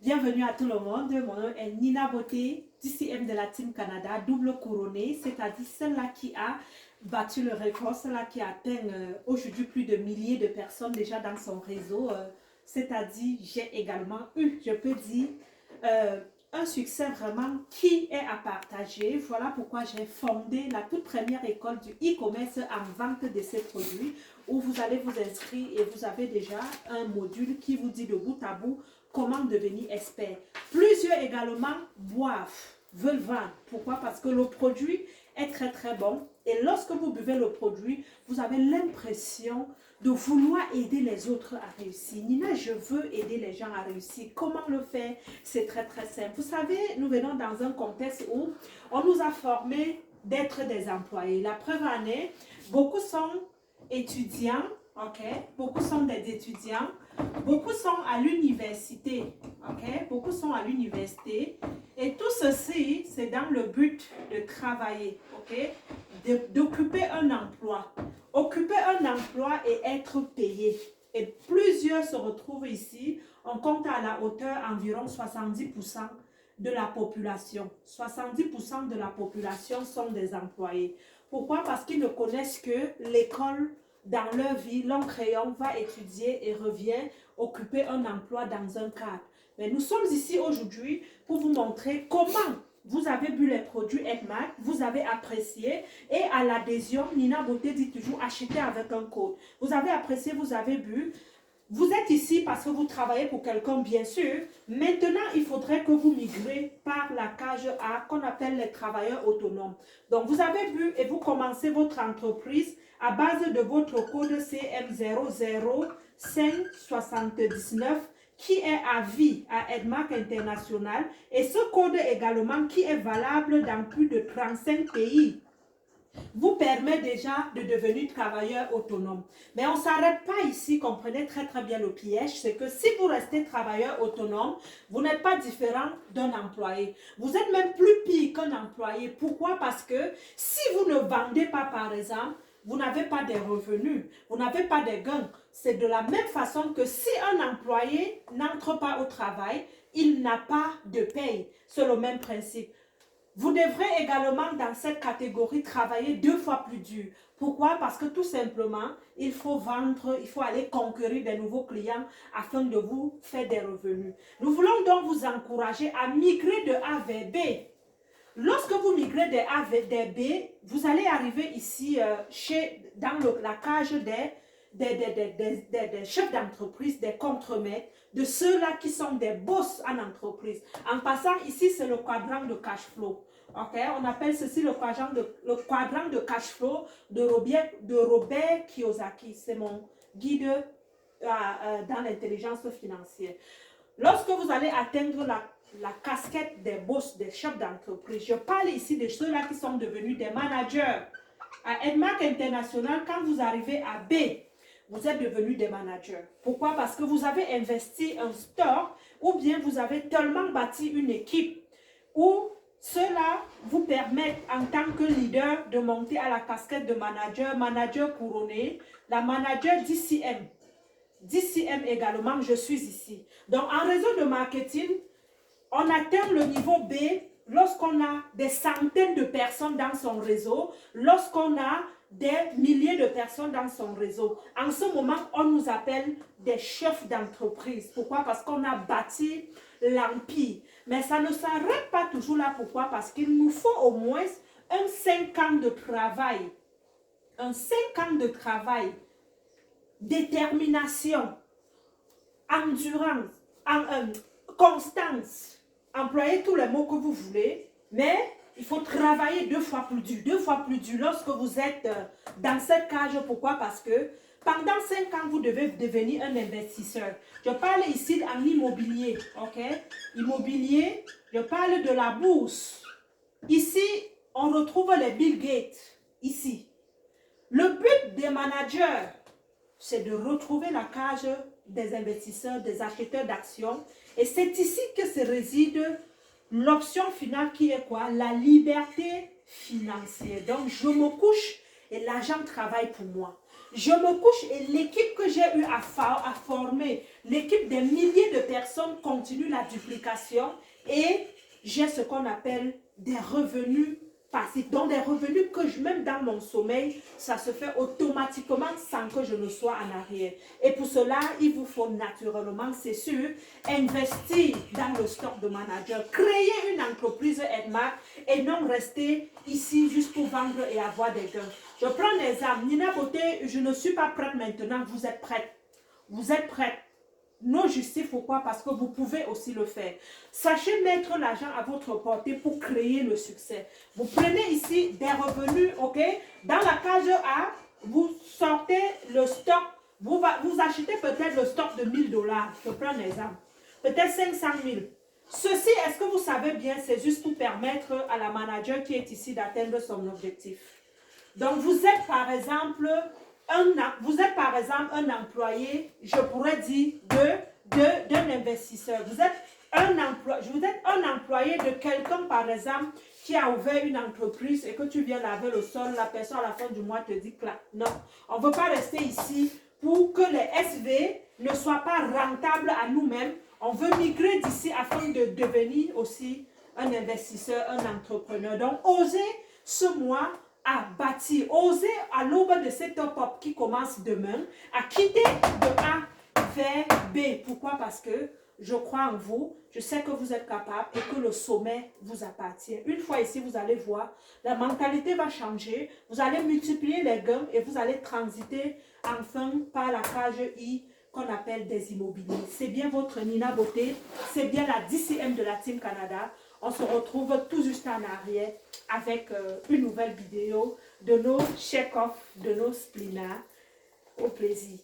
Bienvenue à tout le monde. Mon nom est Nina Beauté, DCM de la Team Canada, double couronnée, c'est-à-dire celle-là qui a battu le record, celle-là qui atteint aujourd'hui plus de milliers de personnes déjà dans son réseau. C'est-à-dire, j'ai également eu, je peux dire, un succès vraiment qui est à partager. Voilà pourquoi j'ai fondé la toute première école du e-commerce en vente de ces produits où vous allez vous inscrire et vous avez déjà un module qui vous dit de bout à bout comment devenir expert. Plusieurs également boivent, veulent vendre. Pourquoi? Parce que le produit est très très bon et lorsque vous buvez le produit, vous avez l'impression de vouloir aider les autres à réussir. Nina, je veux aider les gens à réussir. Comment le faire? C'est très très simple. Vous savez, nous venons dans un contexte où on nous a formés d'être des employés. La preuve en est, beaucoup sont étudiants, ok? Beaucoup sont des étudiants, beaucoup sont à l'université, ok? Beaucoup sont à l'université et tout ceci, c'est dans le but de travailler, ok? D'occuper un emploi. Occuper un emploi et être payé. Et plusieurs se retrouvent ici, on compte à la hauteur environ 70% de la population. 70% de la population sont des employés. Pourquoi? Parce qu'ils ne connaissent que l'école dans leur vie. L'un crayon va étudier et revient occuper un emploi dans un cadre. Mais nous sommes ici aujourd'hui pour vous montrer comment vous avez bu les produits Edmac, vous avez apprécié et à l'adhésion, Nina Beauté dit toujours acheter avec un code. Vous avez apprécié, vous avez bu. Vous êtes ici parce que vous travaillez pour quelqu'un, bien sûr. Maintenant, il faudrait que vous migrez par la case A qu'on appelle les travailleurs autonomes. Donc, vous avez bu et vous commencez votre entreprise à base de votre code CM00579 qui est à vie à Edmac International et ce code également qui est valable dans plus de 35 pays vous permet déjà de devenir travailleur autonome. Mais on ne s'arrête pas ici, comprenez très très bien le piège, c'est que si vous restez travailleur autonome, vous n'êtes pas différent d'un employé. Vous êtes même plus pire qu'un employé. Pourquoi? Parce que si vous ne vendez pas par exemple, vous n'avez pas de revenus, vous n'avez pas de gains. C'est de la même façon que si un employé n'entre pas au travail, il n'a pas de paye. C'est le même principe. Vous devrez également dans cette catégorie travailler 2 fois plus dur. Pourquoi? Parce que tout simplement, il faut vendre, il faut aller conquérir des nouveaux clients afin de vous faire des revenus. Nous voulons donc vous encourager à migrer de A vers B. Lorsque vous migrez de A vers B, vous allez arriver ici dans la cage des chefs d'entreprise, des contremaîtres, de ceux-là qui sont des boss en entreprise. En passant, ici, c'est le quadrant de cash flow. Okay? On appelle ceci le quadrant de cash flow de Robert Kiyosaki. C'est mon guide dans l'intelligence financière. Lorsque vous allez atteindre la casquette des boss, des chefs d'entreprise, je parle ici de ceux-là qui sont devenus des managers. À Edmac International, quand vous arrivez à B, vous êtes devenus des managers. Pourquoi? Parce que vous avez investi un store ou bien vous avez tellement bâti une équipe où cela vous permet en tant que leader de monter à la casquette de manager, manager couronné, la manager DCM. DCM également, je suis ici. Donc en réseau de marketing, on atteint le niveau B lorsqu'on a des centaines de personnes dans son réseau, lorsqu'on a des milliers de personnes dans son réseau. En ce moment, on nous appelle des chefs d'entreprise. Pourquoi? Parce qu'on a bâti l'empire. Mais ça ne s'arrête pas toujours là. Pourquoi? Parce qu'il nous faut au moins un 5 ans de travail. Un 5 ans de travail. Détermination. Endurance. Constance. Employez tous les mots que vous voulez. Mais il faut travailler 2 fois plus dur. 2 fois plus dur lorsque vous êtes dans cette cage. Pourquoi? Parce que pendant 5 ans, vous devez devenir un investisseur. Je parle ici en immobilier. Ok? Immobilier, je parle de la bourse. Ici, on retrouve les Bill Gates. Ici. Le but des managers, c'est de retrouver la cage des investisseurs, des acheteurs d'actions. Et c'est ici que se réside l'option finale qui est quoi? La liberté financière. Donc, je me couche et l'argent travaille pour moi. Je me couche et l'équipe que j'ai eu à former, l'équipe des milliers de personnes continue la duplication et j'ai ce qu'on appelle des revenus passifs. Donc des revenus que même dans mon sommeil, ça se fait automatiquement sans que je ne sois en arrière. Et pour cela, il vous faut naturellement, c'est sûr, investir dans le stock de manager, créer une entreprise Edmark et non rester ici juste pour vendre et avoir des gains. Je prends un exemple. Nina Beauté, je ne suis pas prête maintenant. Vous êtes prête. Vous êtes prête. Non justif, pourquoi? Parce que vous pouvez aussi le faire. Sachez mettre l'argent à votre portée pour créer le succès. Vous prenez ici des revenus, ok? Dans la case A, vous sortez le stock. Vous achetez peut-être le stock de 1000 dollars. Je prends un exemple. Peut-être 500 000. Ceci, est-ce que vous savez bien, c'est juste pour permettre à la manager qui est ici d'atteindre son objectif. Donc, vous êtes par exemple un employé, je pourrais dire, d'un investisseur. Vous êtes un employé de quelqu'un, par exemple, qui a ouvert une entreprise et que tu viens laver le sol, la personne à la fin du mois te dit clac. Non, on ne veut pas rester ici pour que les SV ne soient pas rentables à nous-mêmes. On veut migrer d'ici afin de devenir aussi un investisseur, un entrepreneur. Donc, osez ce mois à bâtir, oser à l'aube de cette top-up qui commence demain, à quitter de A vers B. Pourquoi? Parce que je crois en vous, je sais que vous êtes capable et que le sommet vous appartient. Une fois ici, vous allez voir, la mentalité va changer, vous allez multiplier les gains et vous allez transiter enfin par la case I qu'on appelle des immobiliers. C'est bien votre Nina Beauté, c'est bien la DCM de la Team Canada. On se retrouve tout juste en arrière avec une nouvelle vidéo de nos check-off, de nos splinats. Au plaisir.